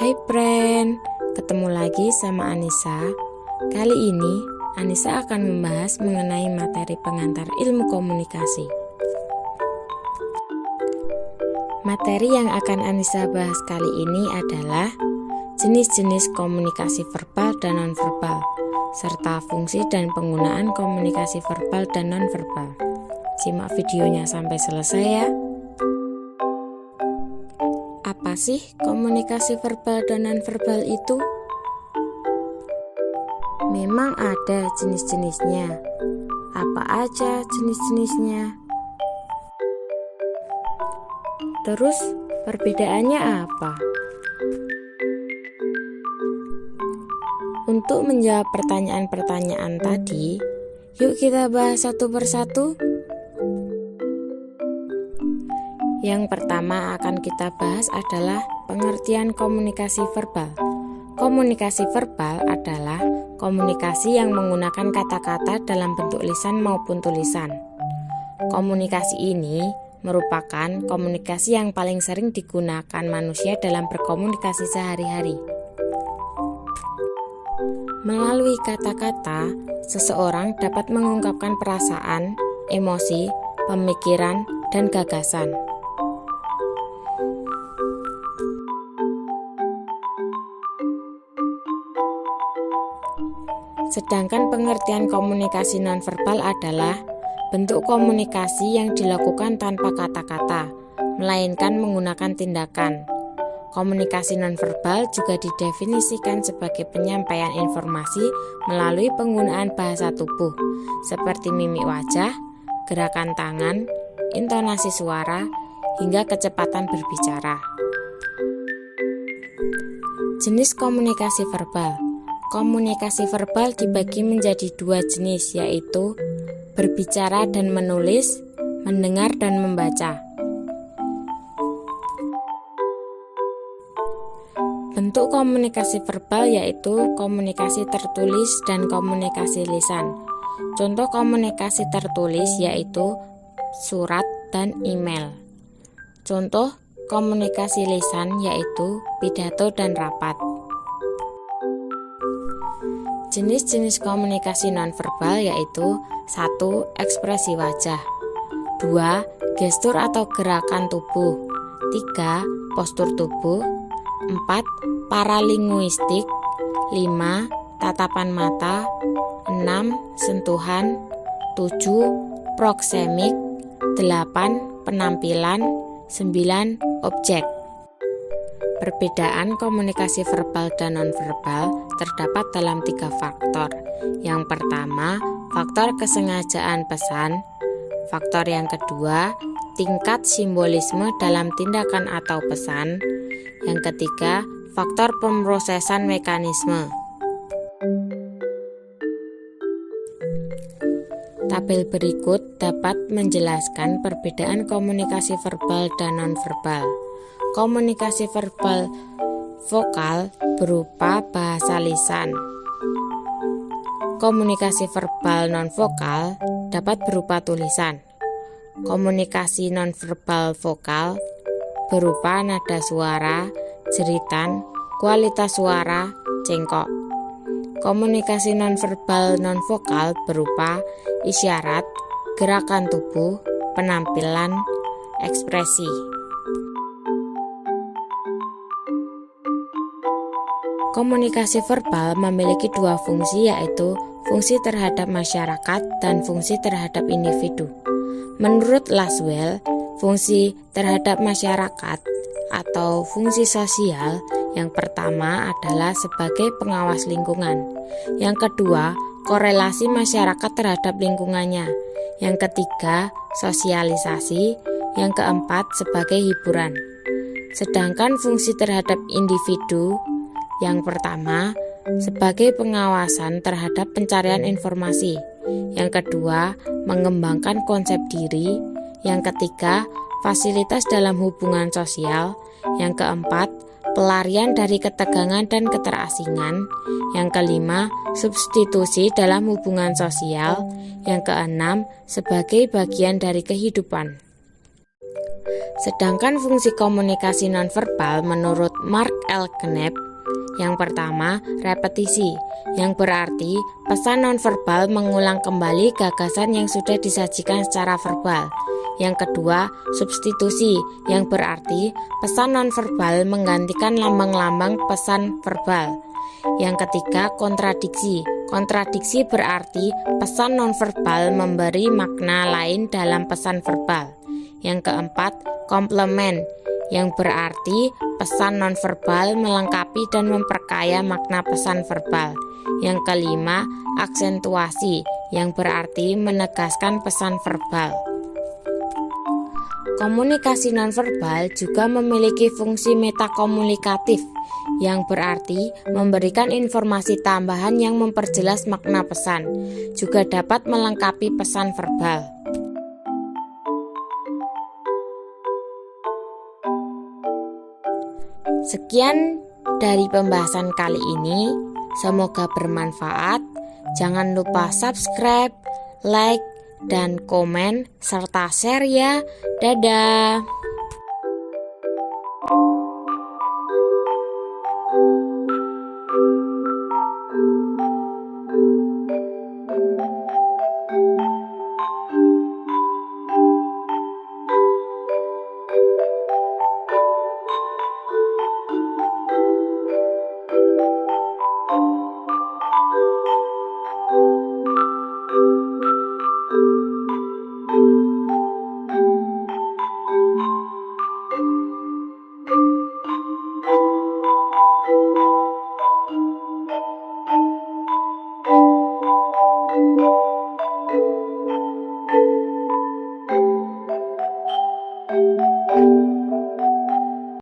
Hai friend, ketemu lagi sama Anissa. Kali ini Anissa akan membahas mengenai materi pengantar ilmu komunikasi. Materi yang akan Anissa bahas kali ini adalah jenis-jenis komunikasi verbal dan nonverbal, serta fungsi dan penggunaan komunikasi verbal dan nonverbal. Simak videonya sampai selesai ya. Apa sih komunikasi verbal dan nonverbal itu? Memang ada jenis-jenisnya. Apa aja jenis-jenisnya? Terus perbedaannya apa? Untuk menjawab pertanyaan-pertanyaan tadi, yuk kita bahas satu persatu. Yang pertama akan kita bahas adalah pengertian komunikasi verbal. Komunikasi verbal adalah komunikasi yang menggunakan kata-kata dalam bentuk lisan maupun tulisan. Komunikasi ini merupakan komunikasi yang paling sering digunakan manusia dalam berkomunikasi sehari-hari. Melalui kata-kata, seseorang dapat mengungkapkan perasaan, emosi, pemikiran, dan gagasan. Sedangkan pengertian komunikasi nonverbal adalah bentuk komunikasi yang dilakukan tanpa kata-kata, melainkan menggunakan tindakan. Komunikasi nonverbal juga didefinisikan sebagai penyampaian informasi melalui penggunaan bahasa tubuh, seperti mimik wajah, gerakan tangan, intonasi suara, hingga kecepatan berbicara. Jenis komunikasi verbal. Komunikasi verbal dibagi menjadi dua jenis, yaitu berbicara dan menulis, mendengar dan membaca. Bentuk komunikasi verbal yaitu komunikasi tertulis dan komunikasi lisan. Contoh komunikasi tertulis yaitu surat dan email. Contoh komunikasi lisan yaitu pidato dan rapat. Jenis-jenis komunikasi nonverbal yaitu 1. Ekspresi wajah, 2. Gestur atau gerakan tubuh, 3. Postur tubuh, 4. Paralinguistik, 5. Tatapan mata, 6. Sentuhan, 7. Proksemik, 8. Penampilan, 9. Objek. Perbedaan komunikasi verbal dan nonverbal terdapat dalam 3 faktor. Yang pertama, faktor kesengajaan pesan. Faktor yang kedua, tingkat simbolisme dalam tindakan atau pesan. Yang ketiga, faktor pemrosesan mekanisme. Tabel berikut dapat menjelaskan perbedaan komunikasi verbal dan nonverbal. Komunikasi verbal vokal berupa bahasa lisan. Komunikasi verbal nonvokal dapat berupa tulisan. Komunikasi nonverbal vokal berupa nada suara, jeritan, kualitas suara, cengkok. Komunikasi nonverbal nonvokal berupa isyarat, gerakan tubuh, penampilan, ekspresi. Komunikasi verbal memiliki 2 fungsi, yaitu fungsi terhadap masyarakat dan fungsi terhadap individu. Menurut Laswell, fungsi terhadap masyarakat atau fungsi sosial yang pertama adalah sebagai pengawas lingkungan. Yang kedua, korelasi masyarakat terhadap lingkungannya. Yang ketiga, sosialisasi. Yang keempat, sebagai hiburan. Sedangkan fungsi terhadap individu yang pertama, sebagai pengawasan terhadap pencarian informasi. Yang kedua, mengembangkan konsep diri. Yang ketiga, fasilitas dalam hubungan sosial. Yang keempat, pelarian dari ketegangan dan keterasingan. Yang kelima, substitusi dalam hubungan sosial. Yang keenam, sebagai bagian dari kehidupan. Sedangkan fungsi komunikasi nonverbal menurut Mark L. Knapp, yang pertama, repetisi, yang berarti pesan nonverbal mengulang kembali gagasan yang sudah disajikan secara verbal. Yang kedua, substitusi, yang berarti pesan nonverbal menggantikan lambang-lambang pesan verbal. Yang ketiga, kontradiksi. Kontradiksi berarti pesan nonverbal memberi makna lain dalam pesan verbal. Yang keempat, komplement, yang berarti pesan nonverbal melengkapi dan memperkaya makna pesan verbal. Yang kelima, aksentuasi, yang berarti menegaskan pesan verbal. Komunikasi nonverbal juga memiliki fungsi metakomunikatif, yang berarti memberikan informasi tambahan yang memperjelas makna pesan, juga dapat melengkapi pesan verbal. Sekian dari pembahasan kali ini, semoga bermanfaat. Jangan lupa subscribe, like, dan komen, serta share ya. Dadah!